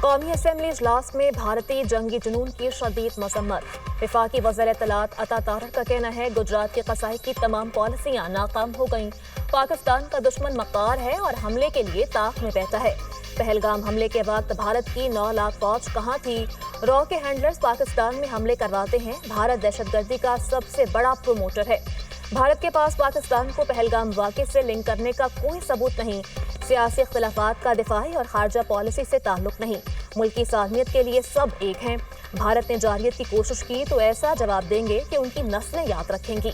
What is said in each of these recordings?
قومی اسمبلی اجلاس میں بھارتی جنگی جنون کی شدید مذمت۔ وفاقی وزیر اطلاعات عطا طارق کا کہنا ہے گجرات کی قصائی کی تمام پالیسیاں ناکام ہو گئیں۔ پاکستان کا دشمن مکار ہے اور حملے کے لیے طاق میں بہتا ہے۔ پہلگام حملے کے وقت بھارت کی 9 لاکھ فوج کہاں تھی؟ را کے ہینڈلرز پاکستان میں حملے کرواتے ہیں۔ بھارت دہشت گردی کا سب سے بڑا پروموٹر ہے۔ بھارت کے پاس پاکستان کو پہلگام واقعے سے لنک کرنے کا کوئی ثبوت نہیں۔ سیاسی اختلافات کا دفاعی اور خارجہ پالیسی سے تعلق نہیں۔ ملکی سالمیت کے لیے سب ایک ہیں۔ بھارت نے جارحیت کی کوشش کی تو ایسا جواب دیں گے کہ ان کی نسلیں یاد رکھیں گی۔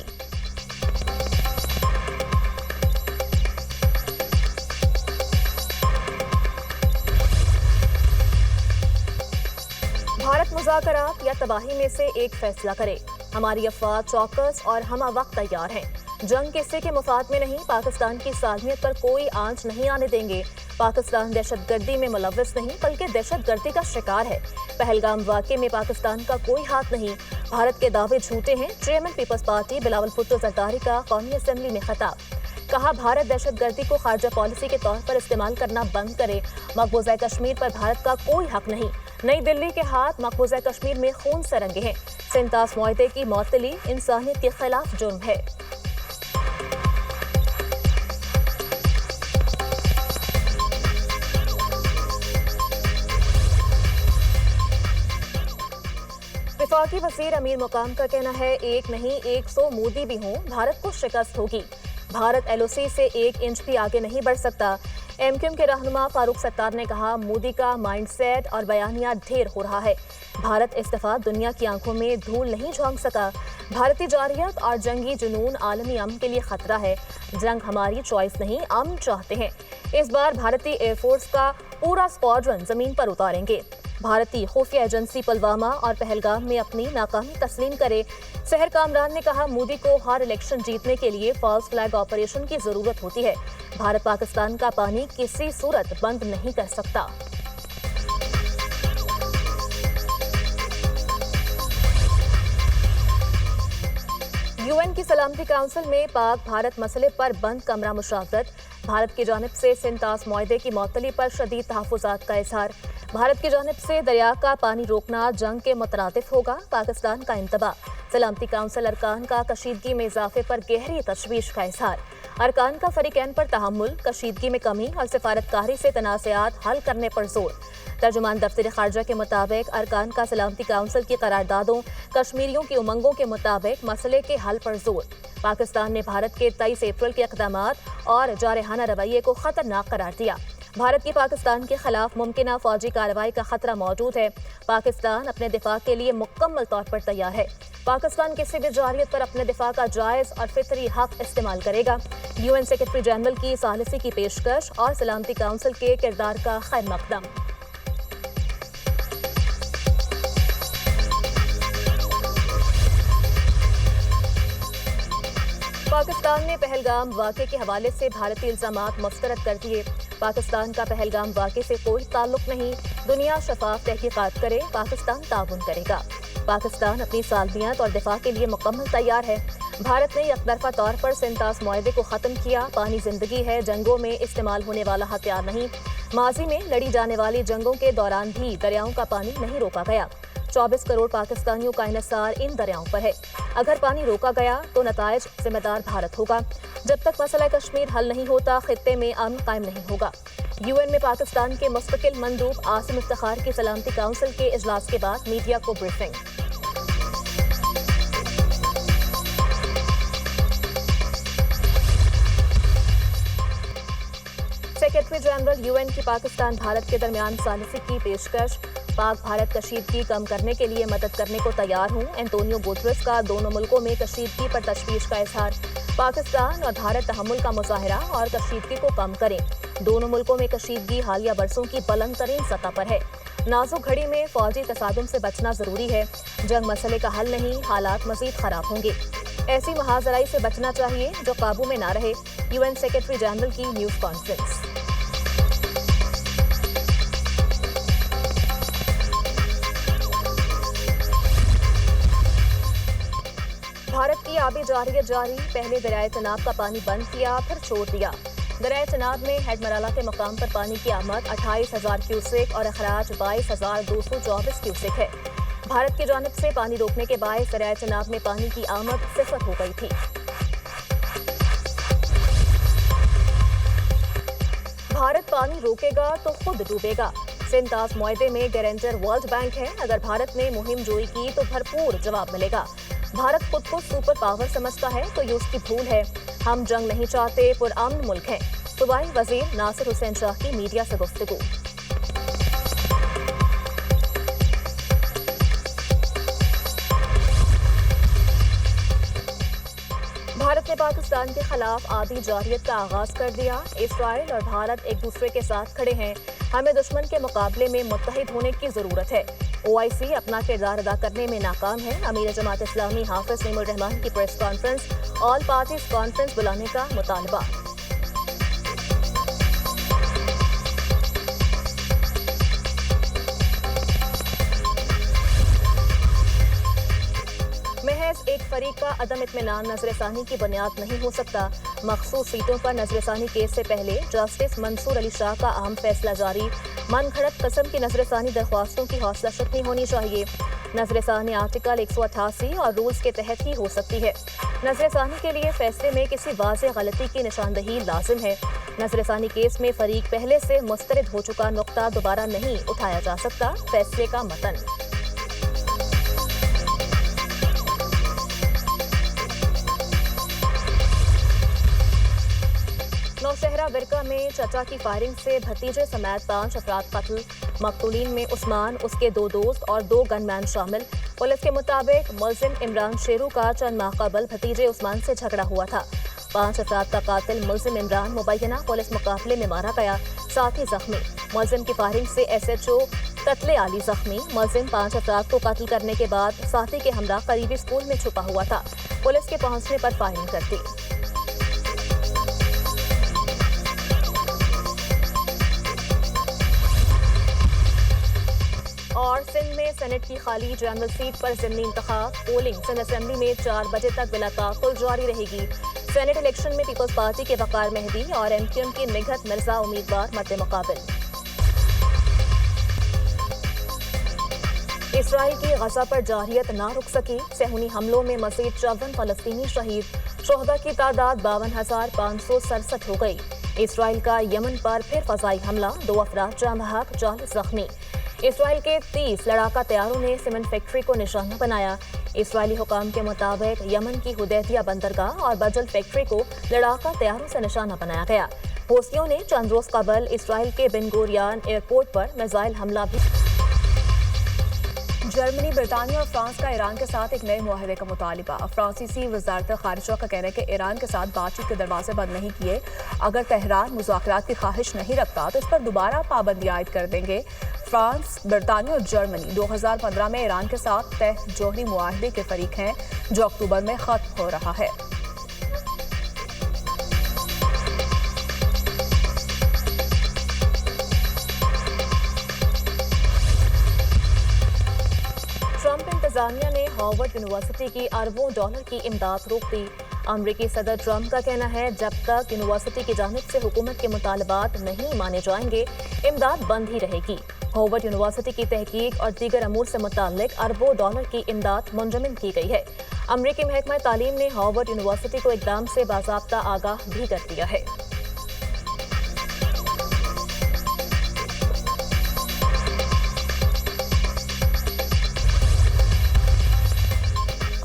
بھارت مذاکرات یا تباہی میں سے ایک فیصلہ کرے۔ ہماری افواج چوکس اور ہمہ وقت تیار ہیں۔ جنگ کسی کے مفاد میں نہیں، پاکستان کی سالمیت پر کوئی آنچ نہیں آنے دیں گے۔ پاکستان دہشت گردی میں ملوث نہیں بلکہ دہشت گردی کا شکار ہے۔ پہلگام واقعے میں پاکستان کا کوئی ہاتھ نہیں۔ بھارت کے دعوے جھوٹے ہیں۔ چیئرمین پیپلز پارٹی بلاول بھٹو زرداری کا قومی اسمبلی میں خطاب۔ کہا بھارت دہشت گردی کو خارجہ پالیسی کے طور پر استعمال کرنا بند کرے۔ مقبوضہ کشمیر پر بھارت کا کوئی حق نہیں۔ نئی دلی کے ہاتھ مقبوضہ کشمیر میں خون سے رنگے ہیں۔ سنتاس معاہدے کی معطلی انسانیت کے خلاف جرم ہے۔ وفاقی وزیر امیر مقام کا کہنا ہے ایک نہیں 100 مودی بھی ہوں بھارت کو شکست ہوگی۔ بھارت ایل او سی سے 1 انچ بھی آگے نہیں بڑھ سکتا۔ ایم کیو ایم کے رہنما فاروق ستار نے کہا مودی کا مائنڈ سیٹ اور بیانیہ ڈھیر ہو رہا ہے۔ بھارت اس دفعہ دنیا کی آنکھوں میں دھول نہیں جھونک سکا۔ بھارتی جارحیت اور جنگی جنون عالمی امن کے لیے خطرہ ہے۔ جنگ ہماری چوائس نہیں، امن چاہتے ہیں۔ اس بار بھارتی ایئر فورس کا پورا اسکواڈرن زمین پر اتاریں گے۔ بھارتی خفیہ ایجنسی پلوامہ اور پہلگام میں اپنی ناکامی تسلیم کرے۔ سحر کامران نے کہا مودی کو ہر الیکشن جیتنے کے لیے فالس فلیگ آپریشن کی ضرورت ہوتی ہے۔ بھارت پاکستان کا پانی کسی صورت بند نہیں کر سکتا۔ یو این کی سلامتی کونسل میں پاک بھارت مسئلے پر بند کمرہ مشاورت۔ بھارت کی جانب سے سنتاس معاہدے کی معطلی پر شدید تحفظات کا اظہار۔ بھارت کی جانب سے دریا کا پانی روکنا جنگ کے مترادف ہوگا، پاکستان کا انتباہ۔ سلامتی کونسل ارکان کا کشیدگی میں اضافے پر گہری تشویش کا اظہار۔ ارکان کا فریقین پر تحمل، کشیدگی میں کمی اور سفارتکاری سے تنازعات حل کرنے پر زور۔ ترجمان دفتر خارجہ کے مطابق ارکان کا سلامتی کونسل کی قراردادوں، کشمیریوں کی امنگوں کے مطابق مسئلے کے حل پر زور۔ پاکستان نے بھارت کے 23 اپریل کے اقدامات اور جارحانہ رویے کو خطرناک قرار دیا۔ بھارت کی پاکستان کے خلاف ممکنہ فوجی کارروائی کا خطرہ موجود ہے۔ پاکستان اپنے دفاع کے لیے مکمل طور پر تیار ہے۔ پاکستان کسی بھی جارحیت پر اپنے دفاع کا جائز اور فطری حق استعمال کرے گا۔ یو این سیکرٹری جنرل کی ثالثی کی پیشکش اور سلامتی کونسل کے کردار کا خیر مقدم۔ پاکستان نے پہلگام واقعے کے حوالے سے بھارتی الزامات مسترد کر دیے۔ پاکستان کا پہلگام واقعے سے کوئی تعلق نہیں۔ دنیا شفاف تحقیقات کرے، پاکستان تعاون کرے گا۔ پاکستان اپنی سالمیت اور دفاع کے لیے مکمل تیار ہے۔ بھارت نے یک طرفہ طور پر سنتاس معاہدے کو ختم کیا۔ پانی زندگی ہے، جنگوں میں استعمال ہونے والا ہتھیار نہیں۔ ماضی میں لڑی جانے والی جنگوں کے دوران بھی دریاؤں کا پانی نہیں روکا گیا۔ 24 کروڑ پاکستانیوں کا انحصار ان دریاؤں پر ہے۔ اگر پانی روکا گیا تو نتائج ذمہ دار بھارت ہوگا۔ جب تک مسئلہ کشمیر حل نہیں ہوتا، خطے میں امن قائم نہیں ہوگا۔ یو این میں پاکستان کے مستقل مندوب عاصم افتخار کی سلامتی کونسل کے اجلاس کے بعد میڈیا کو briefing. Secretary general U N کی پاکستان بھارت کے درمیان ثالثی کی پیشکش۔ پاک بھارت کشیدگی کم کرنے کے لیے مدد کرنے کو تیار ہوں۔ اینٹونیو گوتریس کا دونوں ملکوں میں کشیدگی پر تشویش کا اظہار۔ پاکستان اور بھارت تحمل کا مظاہرہ اور کشیدگی کو کم کریں۔ دونوں ملکوں میں کشیدگی حالیہ برسوں کی بلند ترین سطح پر ہے۔ نازک گھڑی میں فوجی تصادم سے بچنا ضروری ہے۔ جنگ مسئلے کا حل نہیں، حالات مزید خراب ہوں گے۔ ایسی محاذ زرائی سے بچنا چاہیے جو قابو میں نہ رہے۔ یو این سیکرٹری جنرل کی نیوز کانفرنس۔ بھارت کی آبی جارحیت جاری، پہلے دریائے چناب کا پانی بند کیا پھر چھوڑ دیا۔ दरिया चनाब में हेड मराला के मकाम पर पानी की आमद 28,000 क्यूसेक और अखराज 22,224 क्यूसेक है। भारत की जानिब से पानी रोकने के बायस दरिया चनाब में पानी की आमद 0 हो गई थी। भारत पानी रोकेगा तो खुद डूबेगा। सिंतास मुआहदे में गारंटर वर्ल्ड बैंक है। अगर भारत ने मुहिम जोई की तो भरपूर जवाब मिलेगा। भारत खुद को सुपर पावर समझता है तो ये उसकी भूल है। हम जंग नहीं चाहते, पुरअमन मुल्क हैं। सूबाई वजीर नासिर हुसैन शाह की मीडिया से गुफ्तगू। भारत ने पाकिस्तान के खिलाफ आधी जारियत का आगाज कर दिया। इसराइल और भारत एक दूसरे के साथ खड़े हैं। हमें दुश्मन के मुकाबले में मुत्तहिद होने की जरूरत है। OIC अपना किरदार अदा करने में नाकाम है। अमीर जमात इस्लामी हाफिज नईमुर रहमान की press conference, all parties conference बुलाने का मुतालबा। महज एक फरीक का अदम इत्मीनान नजरसानी की बुनियाद नहीं हो सकता। मखसूस सीटों पर नजरसानी केस से पहले जस्टिस मंसूर अली शाह का अहम फैसला जारी। मन घड़त किस्म की नजरसानी दरख्वास्तों की हौसला शिकनी होनी चाहिए। नजरसानी आर्टिकल 188 और रूल्स के तहत ही हो सकती है। नजरसानी के लिए फैसले में किसी वाज़ेह गलती की निशानदही लाजिम है। नजरसानी केस में फरीक पहले से मुस्तरद हो चुका नुक्ता दोबारा नहीं उठाया जा सकता। फैसले का मतन। नौशहरा विरका में चचा की फायरिंग से भतीजे समेत 5 अफराद कत्ल। मकतूलीन में उस्मान, उसके 2 दोस्त और 2 गनमैन शामिल। पुलिस के मुताबिक मुलजिम इमरान शेरू का चंद माह कबल भतीजे उस्मान से झगड़ा हुआ था। 5 अफराद का कातिल मुलजिम इमरान मुबैना पुलिस मुकाबले में मारा गया, साथ ही जख्मी। मुलजिम की फायरिंग से SHO कत्ले आली जख्मी। मुलजिम 5 अफराद को कत्ल करने के बाद साथी के हमरा करीबी स्कूल में छुपा हुआ था। पुलिस के पहुंचने पर फायरिंग कर दी। और सिंध में सेनेट की खाली जनरल सीट पर ज़िमनी इंतखाब। पोलिंग सिंध असेंबली में 4 बजे तक बिला ताक़ुल जारी रहेगी। सेनेट इलेक्शन में पीपल्स पार्टी के वक़ार मेहदी और MQM की निघत मिर्जा उम्मीदवार मद्दे मुकाबिल। इसराइल की गजा पर जारियत ना रुक सकी। सेहूनी हमलों में मज़ीद 54 फ़लस्तीनी शहीद। शुहदा की तादाद 52,567 हो गई। इसराइल का यमन पर फिर फ़ज़ाई हमला, 2 अफराद जाँ बहक, 40 जख्मी। इसराइल के 30 लड़ाका तैयारों ने सीमेंट फैक्ट्री को निशाना बनाया। इसराइली हुकाम के मुताबिक यमन की हुदैदिया बंदरगाह और बजल फैक्ट्री को लड़ाका तैयारों से निशाना बनाया गया। हौसियों ने चंद रोज कबल इसराइल के बेन गुरियन एयरपोर्ट पर मिसाइल हमला भी। जर्मनी, बरतानिया और फ्रांस का ईरान के साथ एक नए मुआहदे का मुतालिबा। फ्रांसीसी वजारत खारिजा का कहना है कि ईरान के साथ बातचीत के दरवाजे बंद नहीं किए। अगर तेहरान मुज़ाकरात की ख्वाहिश नहीं रखता तो इस पर दोबारा पाबंदी आयद कर देंगे। फ्रांस, बरतानिया और जर्मनी 2015 में ईरान के साथ तय जौहरी मुआहदे के फरीक हैं, जो अक्टूबर में खत्म हो रहा है। ट्रंप इंतजामिया ने हार्वर्ड यूनिवर्सिटी की अरबों डॉलर की इमदाद रोक दी। अमरीकी सदर ट्रंप का कहना है, जब तक यूनिवर्सिटी की जानिब से हुकूमत के मुतालबात नहीं माने जाएंगे, इमदाद बंद ही रहेगी। हार्वर्ड यूनिवर्सिटी की तहकीक और दीगर अमूर से मुताल्लिक अरबों डॉलर की इमदाद मुंजमद की गई है। अमरीकी महकमा तालीम ने हार्वर्ड यूनिवर्सिटी को इकदाम से बाज़ाब्ता आगाह भी कर दिया है।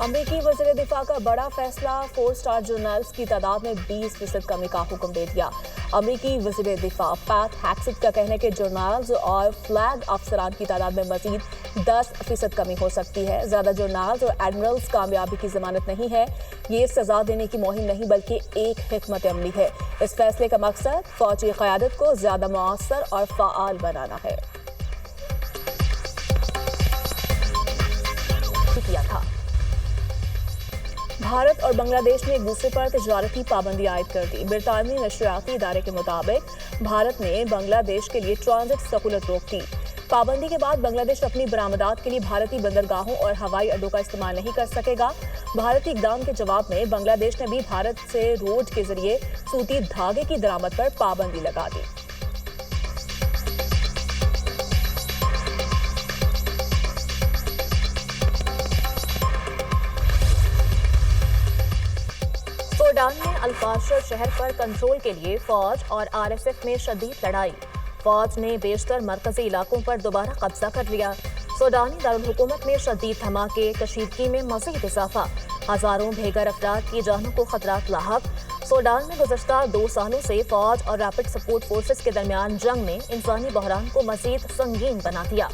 अमरीकी वज़ीर दिफा का बड़ा फैसला, 4 स्टार जर्नल्स की तादाद में 20% कमी का हुक्म दे दिया। अमरीकी वज़ीर दिफा पैट हेग्सेट का कहना है कि जर्नल्स और फ्लैग अफसरान की तादाद में मजीद 10% कमी हो सकती है। ज़्यादा जर्नल्स और एडमिरल्स कामयाबी की जमानत नहीं है। ये सजा देने की मुहिम नहीं बल्कि एक हिकमत अमली है। इस फैसले का मकसद फौजी क़यादत को ज़्यादा मुअस्सर और फ़आल बनाना है। किया था। भारत और बांग्लादेश ने एक दूसरे पर तिजारती पाबंदी आयद कर दी। बरतानवी नशरियाती इदारे के मुताबिक भारत ने बांग्लादेश के लिए ट्रांजिट सहूलत रोक दी। पाबंदी के बाद बांग्लादेश अपनी बरामदात के लिए भारतीय बंदरगाहों और हवाई अड्डों का इस्तेमाल नहीं कर सकेगा। भारतीय इकदाम के जवाब में बांग्लादेश ने भी भारत से रोड के जरिए सूती धागे की दरामद पर पाबंदी लगा दी। सूडान में अल-फाशर शहर पर कंट्रोल के लिए फौज और आरएसएफ में शदीद लड़ाई। फौज ने बेशतर मरकजी इलाकों पर दोबारा कब्जा कर लिया। सूडानी दारुल हुकूमत में शदीद धमाके, कशीदगी में मज़ीद इजाफा, हजारों बेघर अफराद की जानों को खतरात लाहक। सूडान में गुज़श्ता 2 सालों से फौज और रैपिड सपोर्ट फोर्सेस के दरमियान जंग ने इंसानी बहरान को मज़ीद संगीन बना दिया।